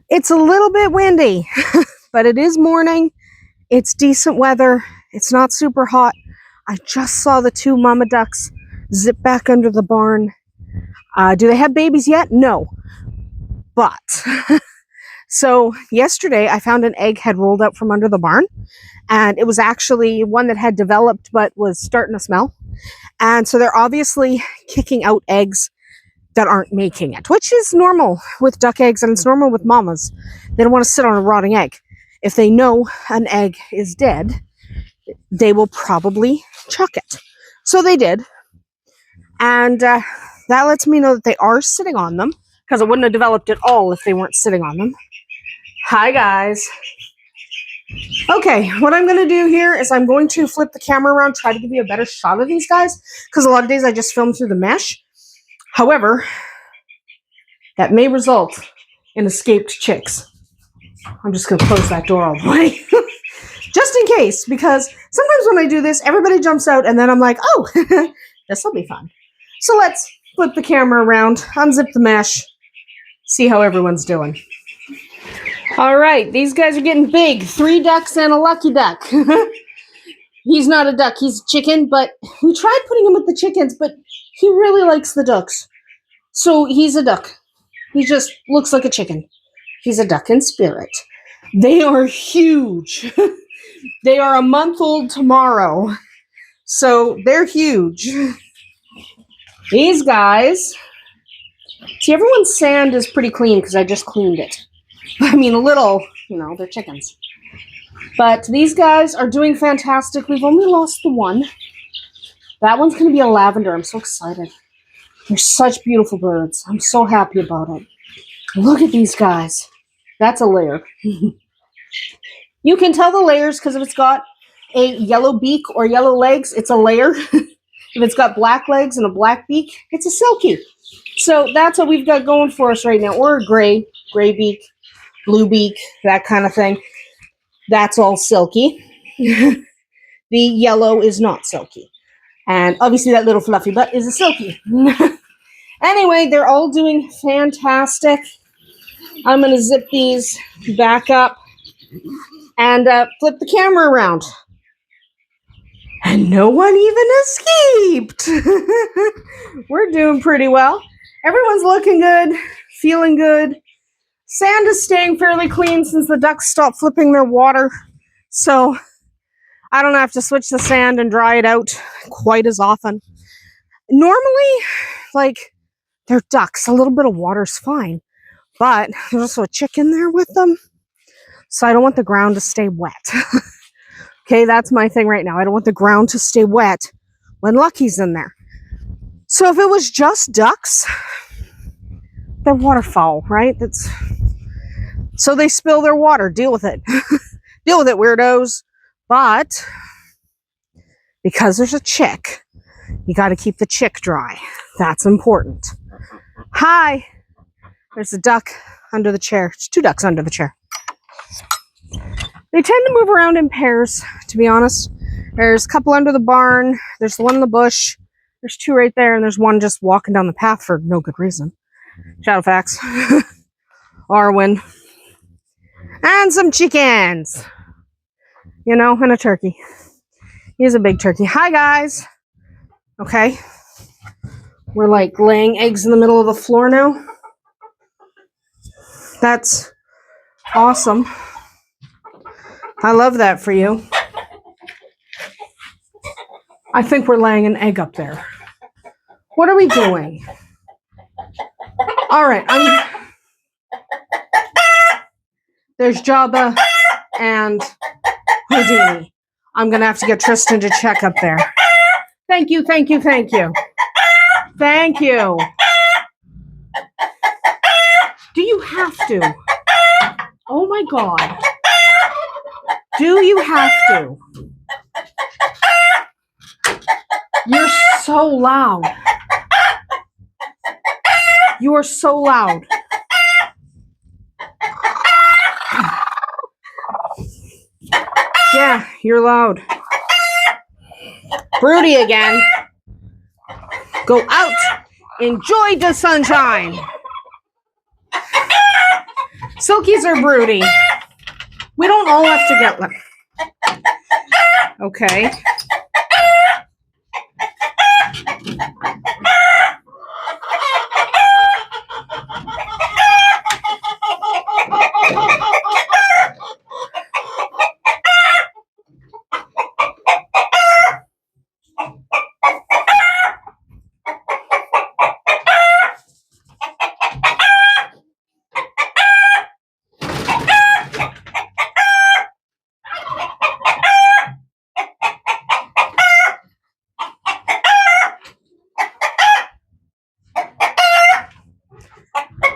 It's a little bit windy, but it is morning. It's decent weather. It's not super hot. I just saw the 2 mama ducks zip back under the barn. Do they have babies yet? No. But, so yesterday I found an egg had rolled out from under the barn. And it was actually one that had developed but was starting to smell. And so they're obviously kicking out eggs that aren't making it, which is normal with duck eggs, and it's normal with mamas. They don't want to sit on a rotting egg. If they know an egg is dead, they will probably chuck it. So they did. And that lets me know that they are sitting on them, because it wouldn't have developed at all if they weren't sitting on them. Hi, guys. Okay, what I'm going to do here is I'm going to flip the camera around, try to give you a better shot of these guys, because a lot of days I just film through the mesh. However, that may result in escaped chicks. I'm just going to close that door all the way. Just in case, because sometimes when I do this, everybody jumps out, and then I'm like, oh, this will be fun. So let's flip the camera around, unzip the mesh, see how everyone's doing. All right, these guys are getting big. 3 ducks and a lucky duck. He's not a duck, he's a chicken, but we tried putting him with the chickens, but he really likes the ducks. So he's a duck. He just looks like a chicken. He's a duck in spirit. They are huge. They are a month old tomorrow. So they're huge. These guys, see, everyone's sand is pretty clean because I just cleaned it. I mean, a little, they're chickens. But these guys are doing fantastic. We've only lost the one. That one's going to be a lavender. I'm so excited. They're such beautiful birds. I'm so happy about it. Look at these guys. That's a layer. You can tell the layers because if it's got a yellow beak or yellow legs, it's a layer. If it's got black legs and a black beak, it's a silky. So that's what we've got going for us right now. Or a gray beak, blue beak, that kind of thing. That's all silky. The yellow is not silky. And obviously that little fluffy butt is a silky. Anyway, they're all doing fantastic. I'm going to zip these back up and flip the camera around. And no one even escaped. We're doing pretty well. Everyone's looking good, feeling good. Sand is staying fairly clean since the ducks stopped flipping their water. So I don't have to switch the sand and dry it out quite as often. Normally, they're ducks. A little bit of water's fine. But there's also a chick in there with them. So I don't want the ground to stay wet. Okay, that's my thing right now. I don't want the ground to stay wet when Lucky's in there. So if it was just ducks, they're waterfowl, right? So they spill their water. Deal with it. Deal with it, weirdos. But because there's a chick, you got to keep the chick dry. That's important. Hi. There's a duck under the chair. There's 2 ducks under the chair. They tend to move around in pairs, to be honest. There's a couple under the barn. There's the one in the bush. There's 2 right there, and there's one just walking down the path for no good reason. Shadowfax. Arwen. And some chickens. And a turkey. He's a big turkey. Hi, guys. Okay. We're laying eggs in the middle of the floor now. That's awesome. I love that for you. I think we're laying an egg up there. What are we doing? All right. There's Jabba and Houdini. I'm going to have to get Tristan to check up there. Thank you, thank you, thank you. Thank you. Do you have to? Oh my God. Do you have to? You're so loud. You are so loud. Yeah, you're loud. Broody again. Go out. Enjoy the sunshine. Silkies are broody. We don't all have to get them. Okay.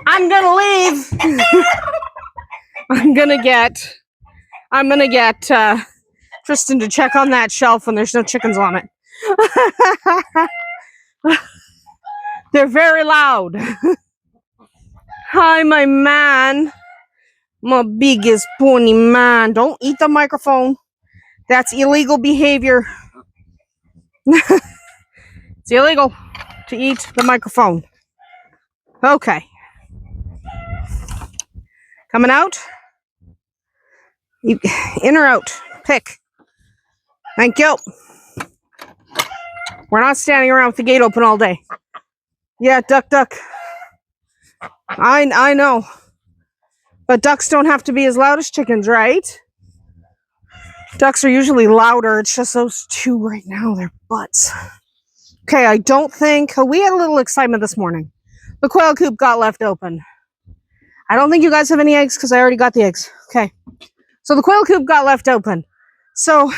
I'm gonna leave. I'm gonna get Tristan to check on that shelf when there's no chickens on it. They're very loud. Hi, my man. My biggest pony man. Don't eat the microphone. That's illegal behavior. It's illegal to eat the microphone. Okay. Coming out? In or out? Pick. Thank you. We're not standing around with the gate open all day. Yeah, duck, duck. I know. But ducks don't have to be as loud as chickens, right? Ducks are usually louder. It's just those two right now, their butts. Okay, I don't think... we had a little excitement this morning. The quail coop got left open. I don't think you guys have any eggs because I already got the eggs. Okay. So the quail coop got left open. So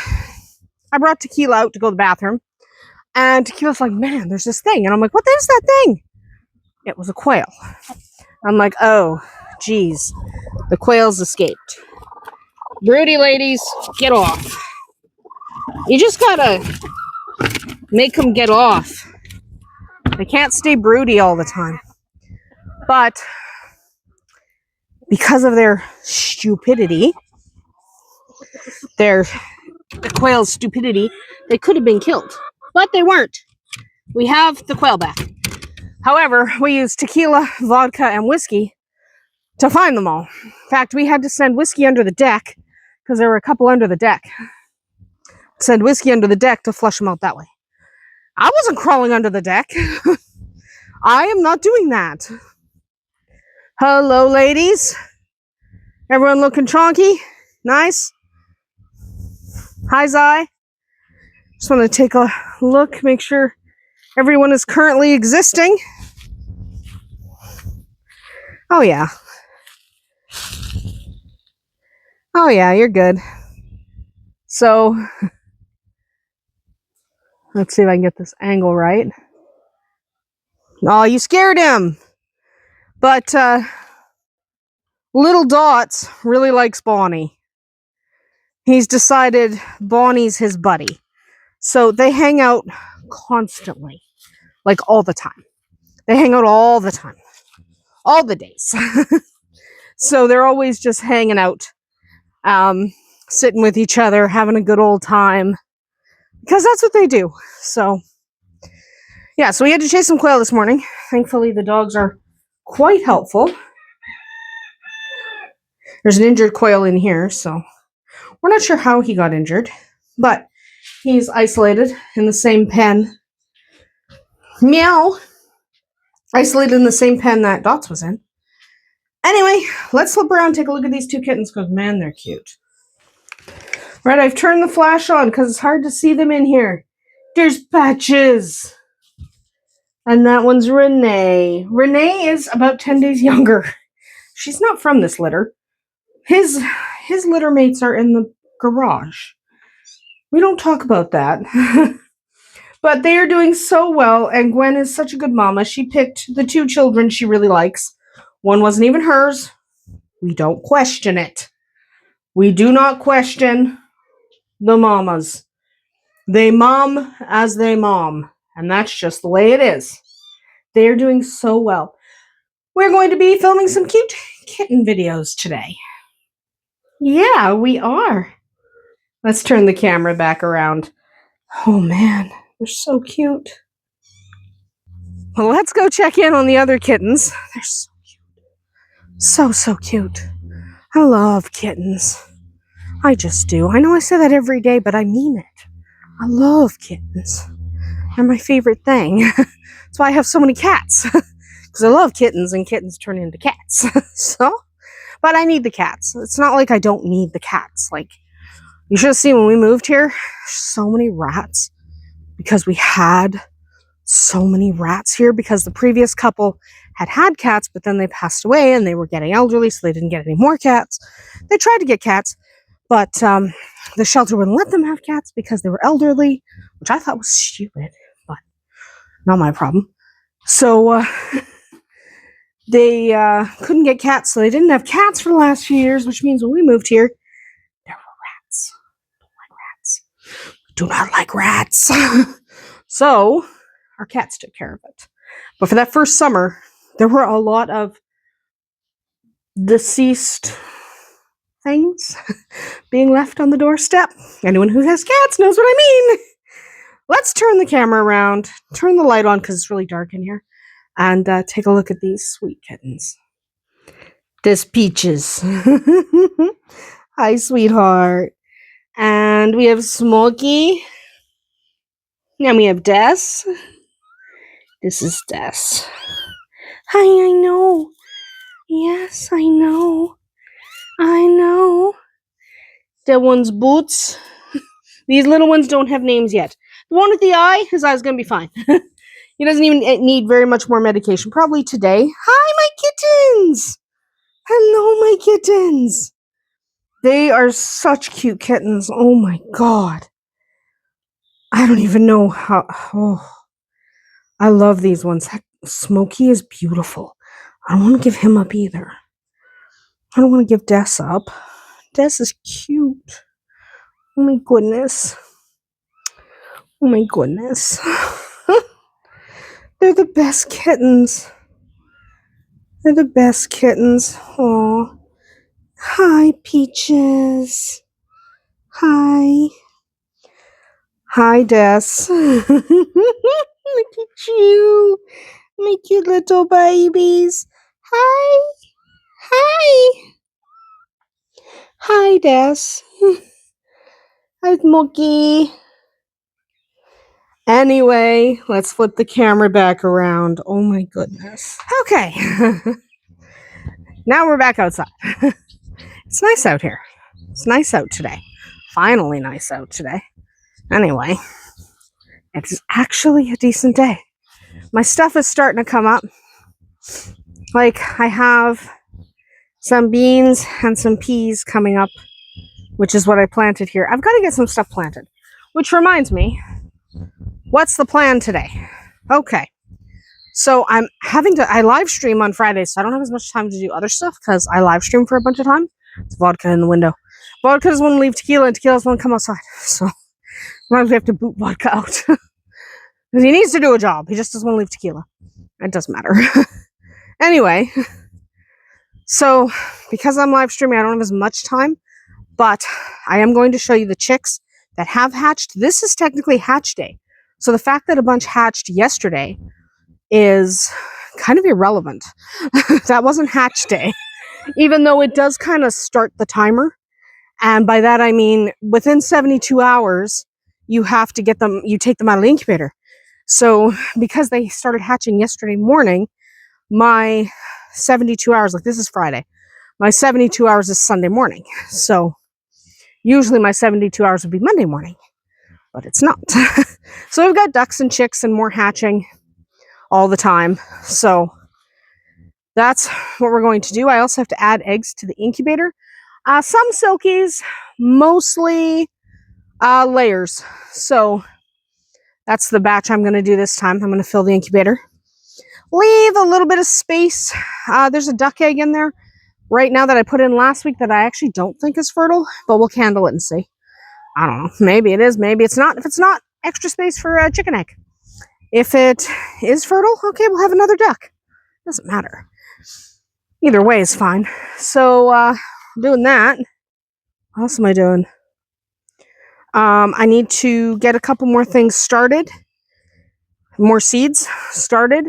I brought Tequila out to go to the bathroom. And Tequila's like, man, there's this thing. And I'm like, what is that thing? It was a quail. I'm like, oh, geez. The quails escaped. Broody ladies, get off. You just gotta make them get off. They can't stay broody all the time. But because of their stupidity, the quail's stupidity, they could have been killed. But they weren't. We have the quail back. However, we used tequila, vodka, and whiskey to find them all. In fact, we had to send whiskey under the deck because there were a couple under the deck. Send whiskey under the deck to flush them out that way. I wasn't crawling under the deck. I am not doing that. Hello, ladies. Everyone looking chonky? Nice? Hi, Zai. Just want to take a look, make sure everyone is currently existing. Oh, yeah. Oh, yeah, you're good. So, let's see if I can get this angle right. Oh, you scared him. But, Little Dots really likes Bonnie. He's decided Bonnie's his buddy. So they hang out constantly. Like all the time. They hang out all the time. All the days. So they're always just hanging out. Sitting with each other, having a good old time. Because that's what they do. So, yeah, so we had to chase some quail this morning. Thankfully, the dogs are quite helpful. There's an injured quail in here, so we're not sure how he got injured. But he's isolated in the same pen. Meow! Isolated in the same pen that Dots was in. Anyway, let's flip around and take a look at these two kittens, because, man, they're cute. Right, I've turned the flash on, because it's hard to see them in here. There's Patches! And that one's Renee. Renee is about 10 days younger. She's not from this litter. His litter mates are in the garage. We don't talk about that. But they are doing so well, and Gwen is such a good mama. She picked the two children she really likes. One wasn't even hers. We don't question it. We do not question the mamas. They mom as they mom. And that's just the way it is. They are doing so well. We're going to be filming some cute kitten videos today. Yeah, we are. Let's turn the camera back around. Oh man, they're so cute. Well, let's go check in on the other kittens. They're so cute. So cute. I love kittens. I just do. I know I say that every day, but I mean it. I love kittens. They're my favorite thing. That's why I have so many cats. Because I love kittens and kittens turn into cats. But I need the cats. It's not like I don't need the cats. Like, you should have seen when we moved here, so many rats. Because we had so many rats here because the previous couple had cats, but then they passed away and they were getting elderly, so they didn't get any more cats. They tried to get cats, but the shelter wouldn't let them have cats because they were elderly, which I thought was stupid, but not my problem. So they couldn't get cats, so they didn't have cats for the last few years, which means when we moved here, there were rats. Do not like rats. So our cats took care of it. But for that first summer, there were a lot of deceased things being left on the doorstep. Anyone who has cats knows what I mean. Let's turn the camera around, turn the light on because it's really dark in here, and take a look at these sweet kittens. This Peaches. Hi, sweetheart. And we have Smokey. And we have Des. This is Des. Hi, I know. Yes, I know. I know. That one's Boots. These little ones don't have names yet. The one with the eye, his eye's gonna be fine. He doesn't even need very much more medication. Probably today. Hi, my kittens! Hello, my kittens! They are such cute kittens. Oh my god. I don't even know how... Oh, I love these ones. Heck, Smokey is beautiful. I don't want to give him up either. I don't want to give Des up. Des is cute. Oh my goodness. Oh my goodness. They're the best kittens. They're the best kittens. Aw. Hi, Peaches. Hi. Hi, Des. Look at you. My cute little babies. Hi. Hi. Hi, Des. Hi, Smokey. Anyway, let's flip the camera back around. Oh my goodness. Okay. Now we're back outside. It's nice out here. It's nice out today. Finally nice out today. Anyway, it's actually a decent day. My stuff is starting to come up. Like, I have some beans and some peas coming up, which is what I planted here. I've got to get some stuff planted. Which reminds me, what's the plan today? Okay. So I live stream on Fridays, so I don't have as much time to do other stuff because I live stream for a bunch of time. It's vodka in the window. Vodka doesn't want to leave tequila, and tequila doesn't want to come outside. So sometimes we have to boot vodka out. Because he needs to do a job. He just doesn't want to leave tequila. It doesn't matter. Anyway, so because I'm live streaming, I don't have as much time, but I am going to show you the chicks that have hatched. This is technically hatch day. So the fact that a bunch hatched yesterday is kind of irrelevant. That wasn't hatch day, even though it does kind of start the timer. And by that I mean within 72 hours, you have to get them, you take them out of the incubator. So because they started hatching yesterday morning, my 72 hours, like this is Friday, my 72 hours is Sunday morning. So usually my 72 hours would be Monday morning, but it's not. So we've got ducks and chicks and more hatching all the time. So that's what we're going to do. I also have to add eggs to the incubator. Some silkies, mostly layers. So that's the batch I'm going to do this time. I'm going to fill the incubator. Leave a little bit of space. There's a duck egg in there right now that I put in last week that I actually don't think is fertile, but we'll candle it and see. I don't know. Maybe it is. Maybe it's not. If it's not, extra space for a chicken egg. If it is fertile, okay, we'll have another duck. Doesn't matter. Either way is fine. So, doing that. What else am I doing? I need to get a couple more things started. More seeds started.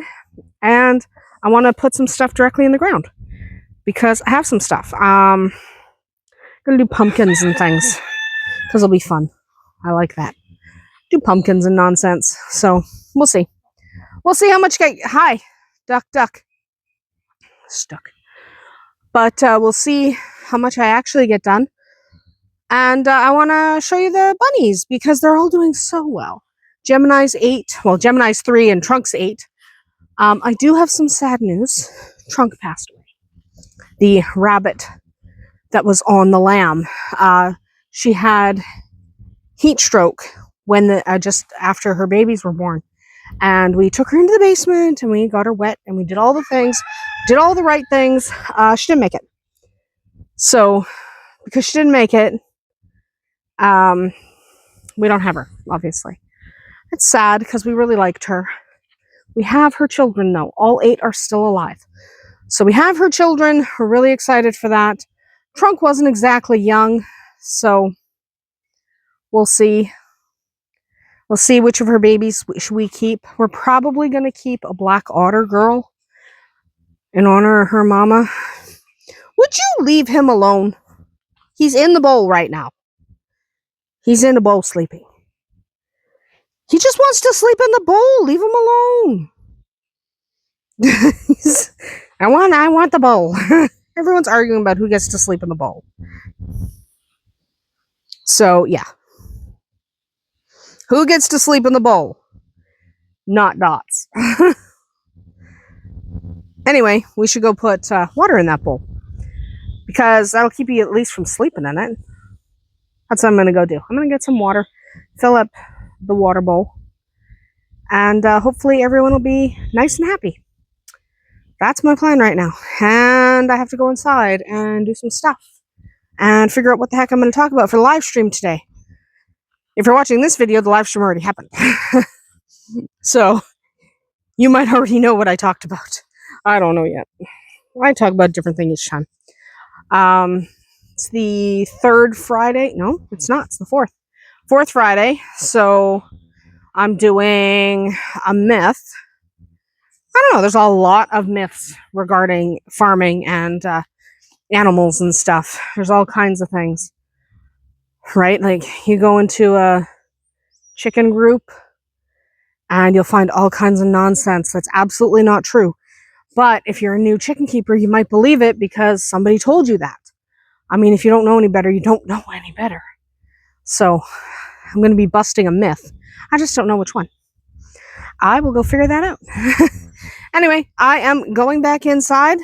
And I want to put some stuff directly in the ground. Because I have some stuff. Gonna do pumpkins and things because it'll be fun. I like that. Do pumpkins and nonsense. So we'll see. We'll see how much. Hi, duck. Stuck. But we'll see how much I actually get done. And I want to show you the bunnies because they're all doing so well. Gemini's 8. Well, Gemini's 3 and Trunk's 8. I do have some sad news. Trunk passed away. The rabbit that was on the lamb. She had heat stroke when just after her babies were born. And we took her into the basement and we got her wet and we did all the things, did all the right things. She didn't make it. So, because she didn't make it, we don't have her, obviously. It's sad because we really liked her. We have her children, though. All 8 are still alive. So we have her children. We're really excited for that. Trunk wasn't exactly young, so we'll see. We'll see which of her babies we keep. We're probably going to keep a black otter girl in honor of her mama. Would you leave him alone? He's in the bowl right now. He's in the bowl sleeping. He just wants to sleep in the bowl. Leave him alone. I want the bowl. Everyone's arguing about who gets to sleep in the bowl. So, yeah. Who gets to sleep in the bowl? Not Dots. Anyway, we should go put water in that bowl. Because that'll keep you at least from sleeping in it. That's what I'm going to go do. I'm going to get some water. Fill up the water bowl. And hopefully everyone will be nice and happy. That's my plan right now. And I have to go inside and do some stuff. And figure out what the heck I'm going to talk about for the live stream today. If you're watching this video, the live stream already happened. So, you might already know what I talked about. I don't know yet. I talk about different things each time. It's the 3rd Friday. No, it's not. It's the 4th. 4th Friday. So, I'm doing a myth. I don't know. There's a lot of myths regarding farming and animals and stuff. There's all kinds of things. Right? Like, you go into a chicken group and you'll find all kinds of nonsense that's absolutely not true. But if you're a new chicken keeper, you might believe it because somebody told you that. I mean, if you don't know any better, you don't know any better. So, I'm going to be busting a myth. I just don't know which one. I will go figure that out. Anyway, I am going back inside.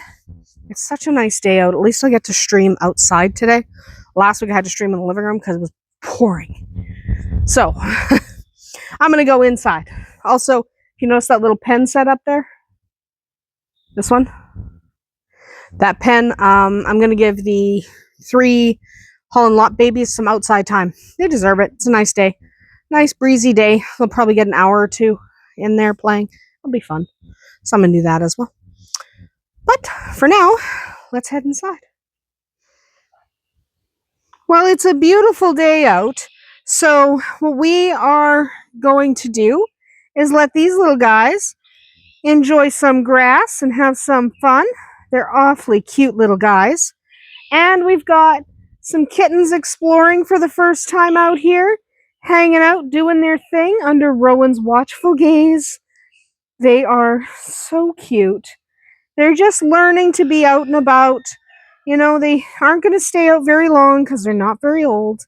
It's such a nice day out. At least I'll get to stream outside today. Last week I had to stream in the living room because it was pouring. So, I'm going to go inside. Also, if you notice that little pen set up there? This one? That pen, I'm going to give the 3 Holland Lot babies some outside time. They deserve it. It's a nice day. Nice breezy day. They'll probably get an hour or 2 in there playing. It'll be fun. So I'm going to do that as well. But for now, let's head inside. Well, it's a beautiful day out. So what we are going to do is let these little guys enjoy some grass and have some fun. They're awfully cute little guys. And we've got some kittens exploring for the first time out here, hanging out, doing their thing under Rowan's watchful gaze. They are so cute. They're just learning to be out and about. You know, they aren't going to stay out very long because they're not very old.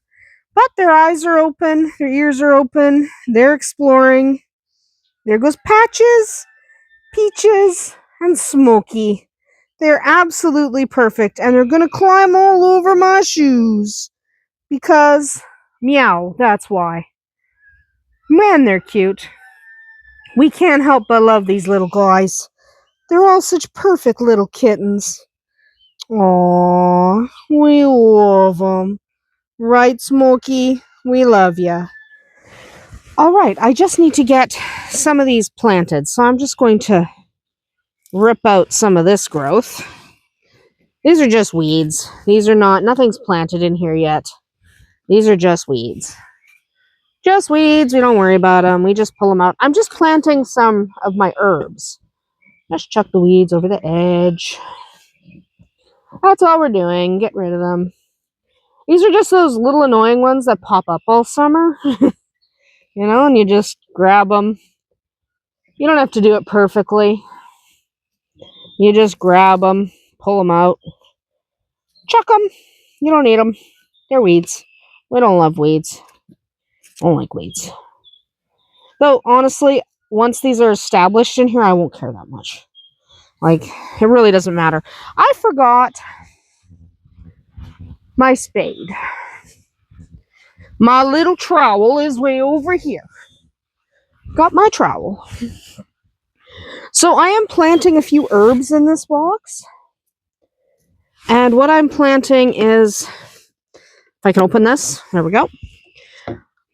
But their eyes are open, their ears are open, they're exploring. There goes Patches, Peaches, and Smokey. They're absolutely perfect, and they're going to climb all over my shoes. Because, meow, that's why. Man, they're cute. We can't help but love these little guys. They're all such perfect little kittens. Aww, we love them. Right, Smokey? We love ya. Alright, I just need to get some of these planted, so I'm just going to rip out some of this growth. These are just weeds. These are nothing's planted in here yet. These are just weeds. Just weeds, we don't worry about them. We just pull them out. I'm just planting some of my herbs. Just chuck the weeds over the edge. That's all we're doing. Get rid of them. These are just those little annoying ones that pop up all summer. You know, and you just grab them. You don't have to do it perfectly. You just grab them, pull them out, chuck them. You don't need them. They're weeds. We don't love weeds. I don't like weeds. Though, honestly, once these are established in here, I won't care that much. Like, it really doesn't matter. I forgot my spade. My little trowel is way over here. Got my trowel. So I am planting a few herbs in this box. And what I'm planting is, if I can open this, there we go.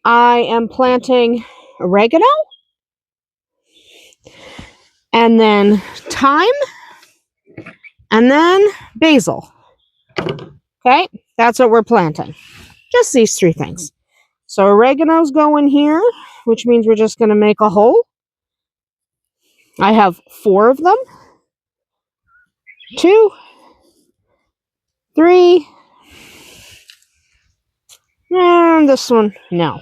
I am planting oregano. And then thyme. And then basil. Okay, that's what we're planting. Just these three things. So oregano's going here, which means we're just going to make a hole. I have 4 of them. 2, 3, and this one, no.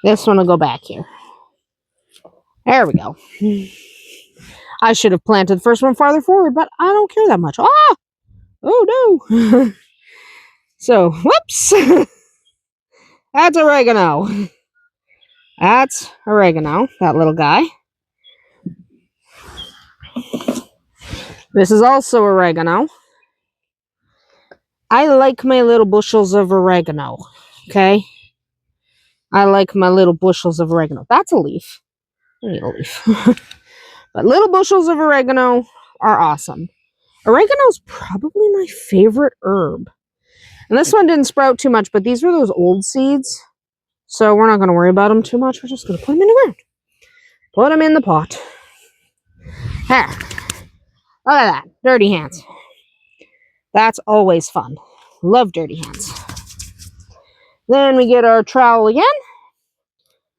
This one will go back here. There we go. I should have planted the first one farther forward, but I don't care that much. Ah! Oh no! So, whoops! That's oregano. That's oregano, that little guy. This is also oregano. I like my little bushels of oregano, okay? I like my little bushels of oregano. That's a leaf. I need a leaf. But little bushels of oregano are awesome. Oregano is probably my favorite herb. And this one didn't sprout too much, but these were those old seeds. So we're not going to worry about them too much. We're just going to put them in the ground. Put them in the pot. There. Look at that. Dirty hands. That's always fun. Love dirty hands. Then we get our trowel again.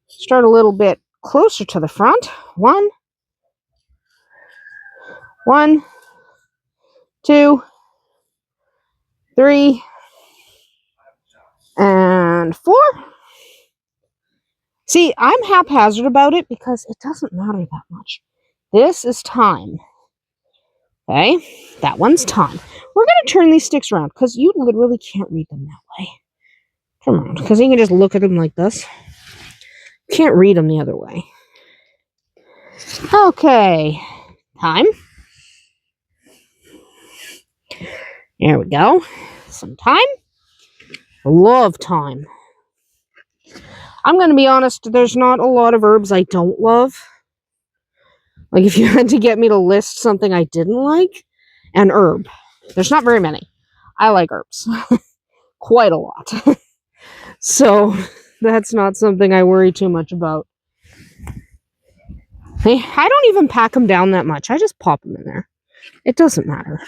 Start a little bit closer to the front. 1, 2, 3, and 4. See, I'm haphazard about it because it doesn't matter that much. This is thyme. Okay, that one's thyme. We're going to turn these sticks around because you literally can't read them that way. Turn around because you can just look at them like this. Can't read them the other way. Okay, thyme. There we go. Some thyme. Love thyme. I'm going to be honest, there's not a lot of herbs I don't love. Like, if you had to get me to list something I didn't like, an herb. There's not very many. I like herbs. Quite a lot. So, that's not something I worry too much about. Hey, I don't even pack them down that much. I just pop them in there. It doesn't matter.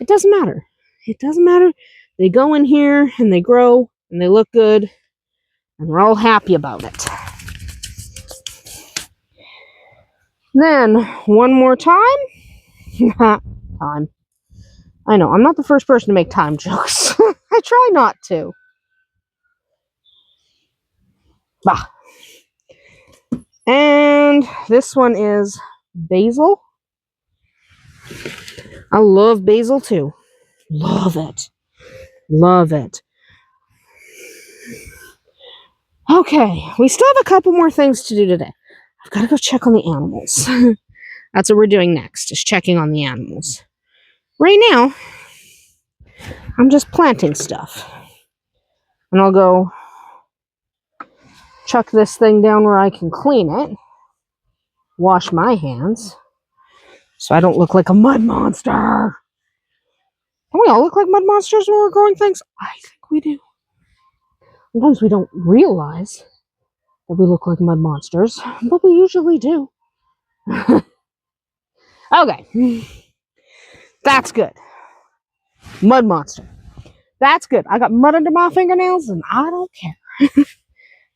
It doesn't matter. It doesn't matter. They go in here, and they grow, and they look good, and we're all happy about it. Then, one more time. Time. I know, I'm not the first person to make time jokes. I try not to. Bah. And this one is basil. I love basil too. Love it. Love it. Okay, we still have a couple more things to do today. I've got to go check on the animals. That's what we're doing next, is checking on the animals. Right now, I'm just planting stuff. And I'll go chuck this thing down where I can clean it. Wash my hands. So I don't look like a mud monster. Don't we all look like mud monsters when we're growing things? I think we do. Sometimes we don't realize that we look like mud monsters, but we usually do. Okay. That's good. Mud monster. That's good. I got mud under my fingernails and I don't care.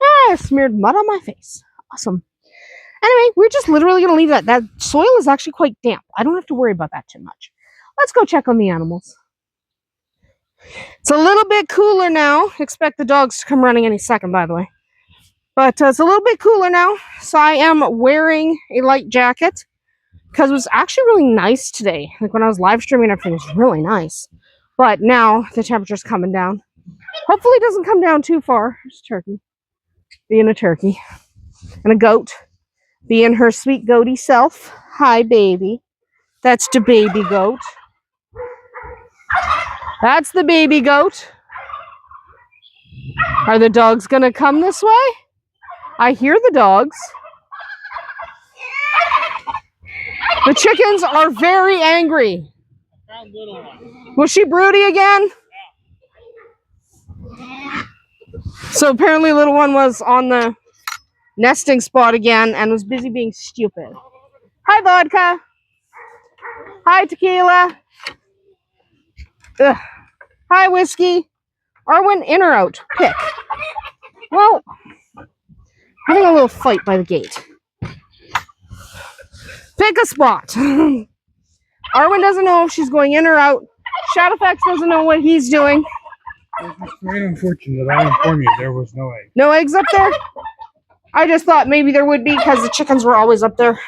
I smeared mud on my face. Awesome. Anyway, we're just literally going to leave that. That soil is actually quite damp. I don't have to worry about that too much. Let's go check on the animals. It's a little bit cooler now. Expect the dogs to come running any second, by the way. But it's a little bit cooler now, so I am wearing a light jacket because it was actually really nice today. Like when I was live streaming, everything was really nice. But now the temperature's coming down. Hopefully it doesn't come down too far. There's turkey. Being a turkey. And a goat. Being her sweet goaty self. Hi, baby. That's the baby goat. That's the baby goat. Are the dogs gonna come this way? I hear the dogs. The chickens are very angry. Was she broody again? So apparently little one was on the nesting spot again and was busy being stupid. Hi, vodka. Hi, tequila. Ugh. Hi, whiskey. Arwen, in or out? Pick. Well, having a little fight by the gate. Pick a spot. Arwen doesn't know if she's going in or out. Shadowfax doesn't know what he's doing. It's very unfortunate. I inform you, there was no egg. No eggs up there? I just thought maybe there would be because the chickens were always up there.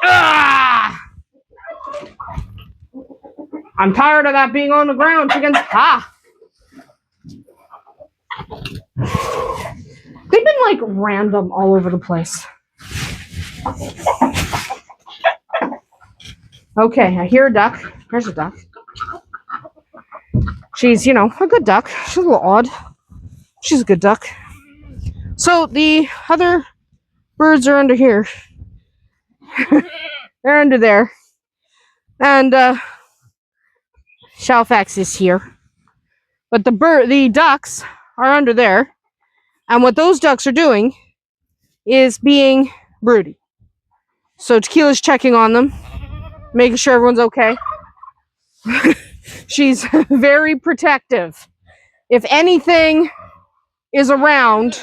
Ah! I'm tired of that being on the ground, chickens. Ah! They've been like random all over the place. Okay, I hear a duck. There's a duck. She's, a good duck. She's a little odd. She's a good duck. So the other birds are under here. They're under there. And Shadowfax is here. But the ducks are under there. And what those ducks are doing is being broody. So Tequila's checking on them, making sure everyone's okay. She's very protective. If anything is around,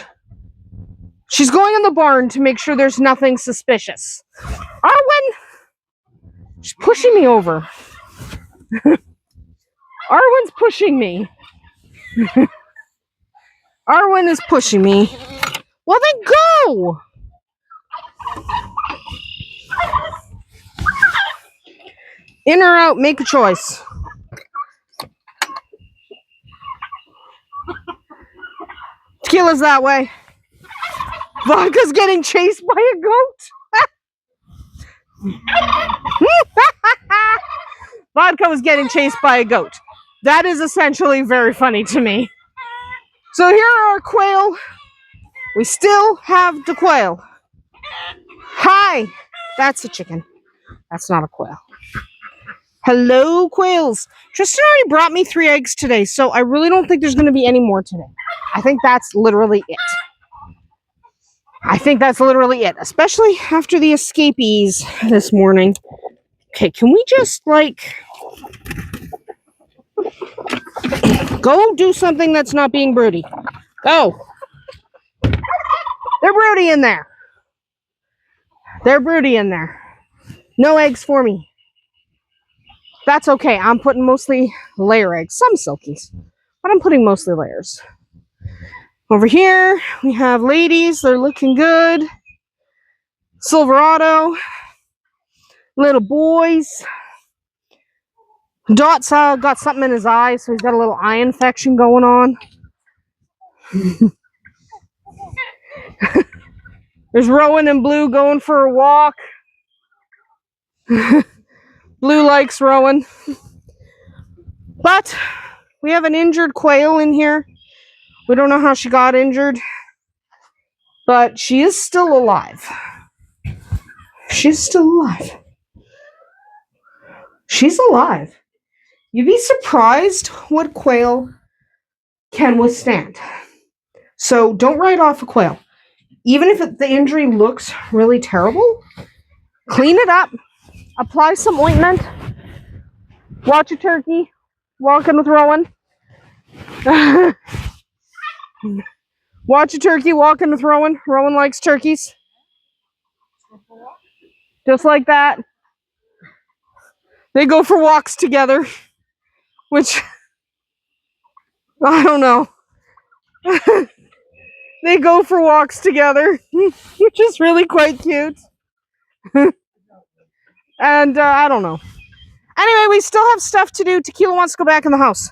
she's going in the barn to make sure there's nothing suspicious. Arwen! She's pushing me over. Arwen's pushing me. Arwen is pushing me. Well, then go! In or out, make a choice. Tequila's that way. Vodka's getting chased by a goat. Vodka was getting chased by a goat. That is essentially very funny to me. So here are our quail. We still have the quail. Hi. That's a chicken. That's not a quail. Hello, quails. Tristan already brought me 3 eggs today, so I really don't think there's going to be any more today. I think that's literally it. Especially after the escapees this morning. Okay, can we just, go do something that's not being broody? Go. They're broody in there. No eggs for me. That's okay. I'm putting mostly layer eggs. Some silkies. But I'm putting mostly layers. Over here, we have ladies. They're looking good. Silverado. Little boys. Dot's got something in his eye, so he's got a little eye infection going on. There's Rowan and Blue going for a walk. Blue likes Rowan. But we have an injured quail in here. We don't know how she got injured. But she is still alive. She's alive. You'd be surprised what quail can withstand. So don't write off a quail. Even if the injury looks really terrible, clean it up. Apply some ointment. Watch a turkey. Walking with Rowan. Watch a turkey walking with Rowan. Rowan likes turkeys. Just like that. They go for walks together. Which I don't know. They go for walks together, which is really quite cute. And I don't know. Anyway, we still have stuff to do. Tequila wants to go back in the house.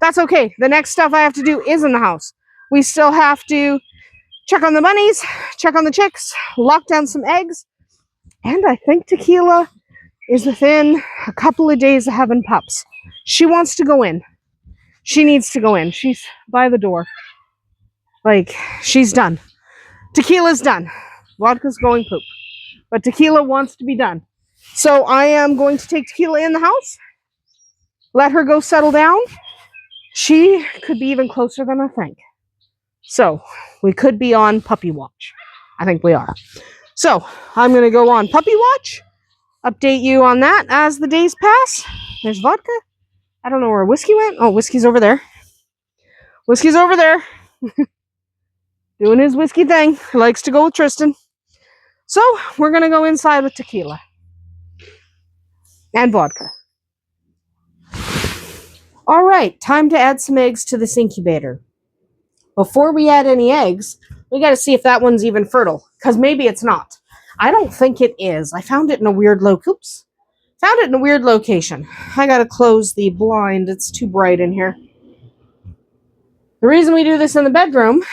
That's okay. The next stuff I have to do is in the house. We still have to check on the bunnies, check on the chicks, lock down some eggs, and I think Tequila is within a couple of days of having pups. She wants to go in. She needs to go in. She's by the door. Like, she's done. Tequila's done. Vodka's going poop. But Tequila wants to be done. So I am going to take Tequila in the house, let her go settle down. She could be even closer than I think. So we could be on puppy watch. I think we are. So I'm going to go on puppy watch, update you on that as the days pass. There's Vodka. I don't know where Whiskey went. Oh, Whiskey's over there. Whiskey's over there. Doing his whiskey thing. He likes to go with Tristan. So we're going to go inside with Tequila. And Vodka. All right, time to add some eggs to this incubator. Before we add any eggs, we got to see if that one's even fertile, because maybe it's not. I don't think it is. I found it in a weird Found it in a weird location. I got to close the blind. It's too bright in here. The reason we do this in the bedroom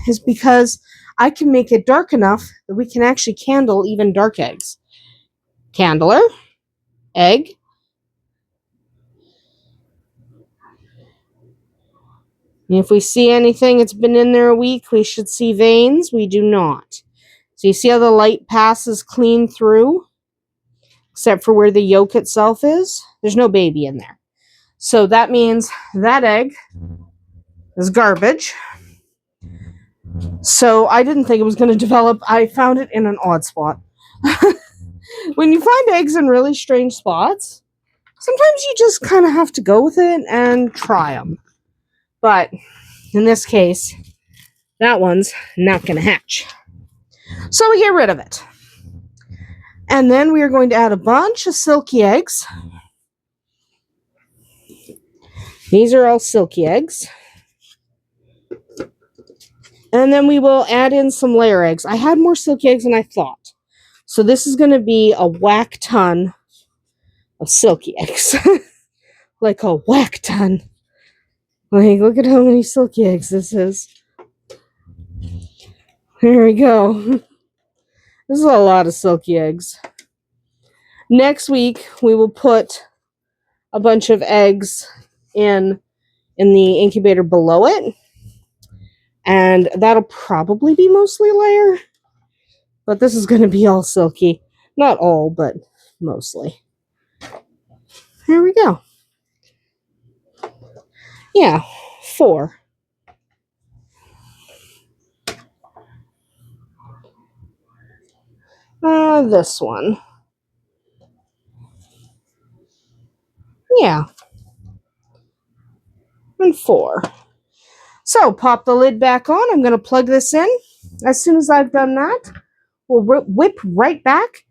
is because I can make it dark enough that we can actually candle even dark eggs. Candler, egg. If we see anything, it's been in there a week, we should see veins. We do not. So you see how the light passes clean through? Except for where the yolk itself is. There's no baby in there. So that means that egg is garbage. So I didn't think it was going to develop. I found it in an odd spot. When you find eggs in really strange spots, sometimes you just kind of have to go with it and try them. But in this case, that one's not going to hatch. So we get rid of it. And then we are going to add a bunch of silky eggs. These are all silky eggs. And then we will add in some layer eggs. I had more silky eggs than I thought. So this is going to be a whack ton of silky eggs. Like a whack ton. Like, look at how many silky eggs this is. There we go. This is a lot of silky eggs. Next week, we will put a bunch of eggs in the incubator below it. And that'll probably be mostly layer. But this is going to be all silky. Not all, but mostly. Here we go. Yeah, 4. This one. Yeah. And 4. So, pop the lid back on. I'm going to plug this in. As soon as I've done that, we'll whip right back.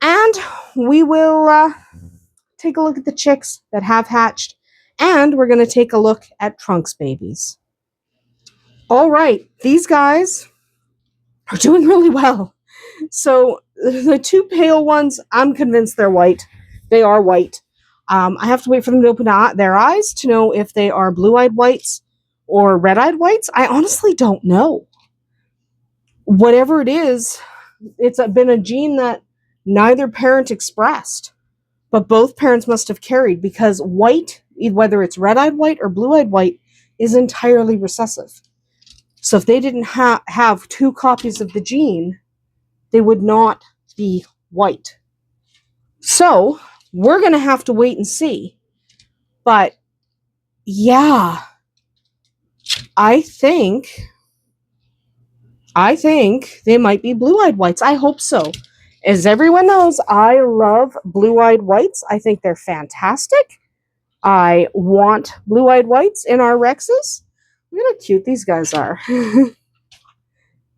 And we will take a look at the chicks that have hatched. And we're going to take a look at Trunk's babies. All right. These guys are doing really well. So, the 2 pale ones, I'm convinced they're white. They are white. I have to wait for them to open their eyes to know if they are blue-eyed whites or red-eyed whites. I honestly don't know. Whatever it is, it's been a gene that neither parent expressed, but both parents must have carried, because white, whether it's red-eyed white or blue-eyed white, is entirely recessive. So if they didn't have 2 copies of the gene, they would not be white. So we're going to have to wait and see. But yeah, I think they might be blue-eyed whites. I hope so. As everyone knows, I love blue-eyed whites. I think they're fantastic. I want blue-eyed whites in our Rexes. Look at how cute these guys are.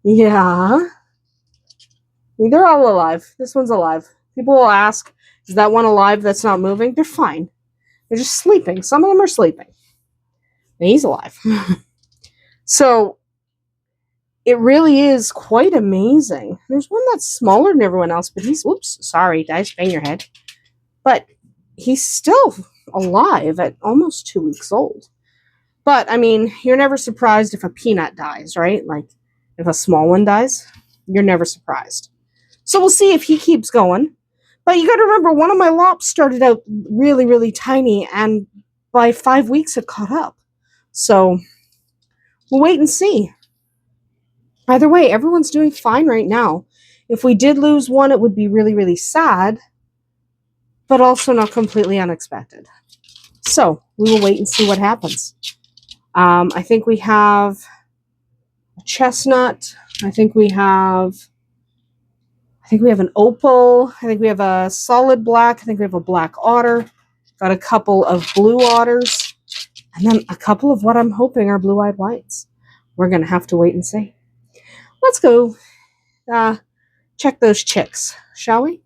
Yeah. They're all alive. This one's alive. People will ask, is that one alive that's not moving? They're fine. They're just sleeping. Some of them are sleeping. And he's alive. So it really is quite amazing. There's one that's smaller than everyone else, but he's, whoops, sorry, did I just bang your head? But he's still alive at almost 2 weeks old. But, I mean, you're never surprised if a peanut dies, right? Like, if a small one dies, you're never surprised. So we'll see if he keeps going. But you got to remember, one of my lops started out really, really tiny, and by 5 weeks it caught up. So we'll wait and see. Either way, everyone's doing fine right now. If we did lose one, it would be really, really sad, but also not completely unexpected. So we will wait and see what happens. I think we have a chestnut. I think we have an opal. I think we have a solid black. I think we have a black otter. Got a couple of blue otters. And then a couple of what I'm hoping are blue-eyed whites. We're going to have to wait and see. Let's go check those chicks, shall we?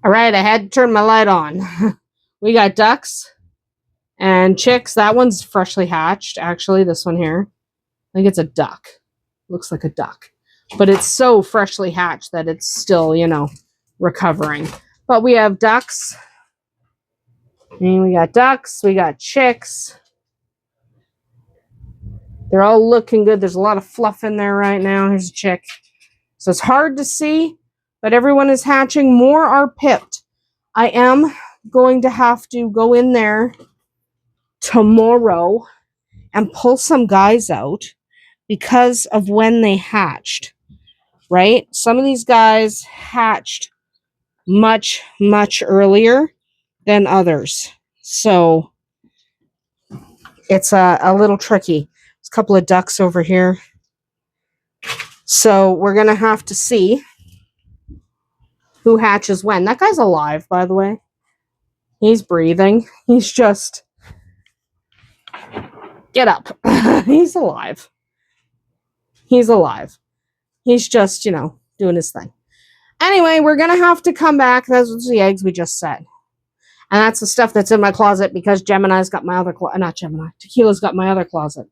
All right, I had to turn my light on. We got ducks and chicks. That one's freshly hatched, actually, this one here. I think it's a duck. Looks like a duck. But it's so freshly hatched that it's still, recovering. But we have ducks. And we got ducks. We got chicks. They're all looking good. There's a lot of fluff in there right now. Here's a chick. So it's hard to see, but everyone is hatching. More are pipped. I am going to have to go in there tomorrow and pull some guys out because of when they hatched, right? Some of these guys hatched much, much earlier than others. So it's a little tricky. There's a couple of ducks over here. So we're going to have to see who hatches when. That guy's alive, by the way. He's breathing. He's just... Get up. He's alive. He's alive. He's just, doing his thing. Anyway, we're going to have to come back. Those are the eggs we just set. And that's the stuff that's in my closet because Gemini's got my other closet. Not Gemini. Tequila's got my other closet.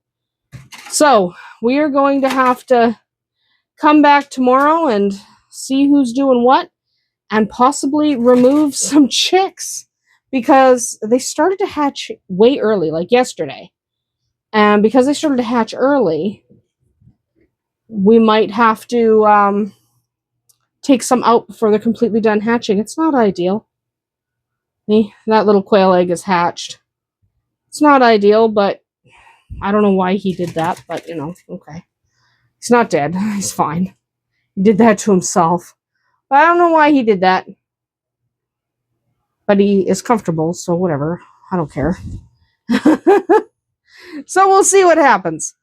So, we are going to have to come back tomorrow and see who's doing what and possibly remove some chicks because they started to hatch way early, like yesterday. And because they started to hatch early, we might have to take some out before they're completely done hatching. It's not ideal. See, that little quail egg is hatched. It's not ideal, but I don't know why he did that, but, okay. He's not dead. He's fine. He did that to himself. But I don't know why he did that. But he is comfortable, so whatever. I don't care. So we'll see what happens.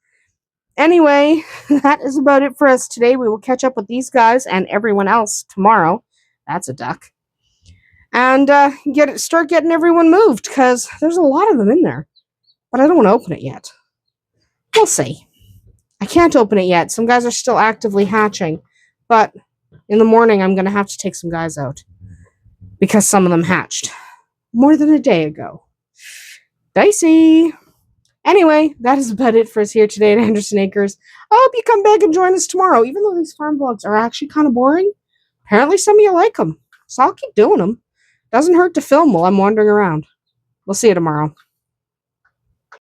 Anyway, that is about it for us today. We will catch up with these guys and everyone else tomorrow. That's a duck. And start getting everyone moved, because there's a lot of them in there. But I don't want to open it yet. We'll see. I can't open it yet. Some guys are still actively hatching. But in the morning, I'm going to have to take some guys out. Because some of them hatched more than a day ago. Dicey. Anyway, that is about it for us here today at Andersen Acres. I hope you come back and join us tomorrow. Even though these farm vlogs are actually kind of boring, apparently some of you like them. So I'll keep doing them. Doesn't hurt to film while I'm wandering around. We'll see you tomorrow.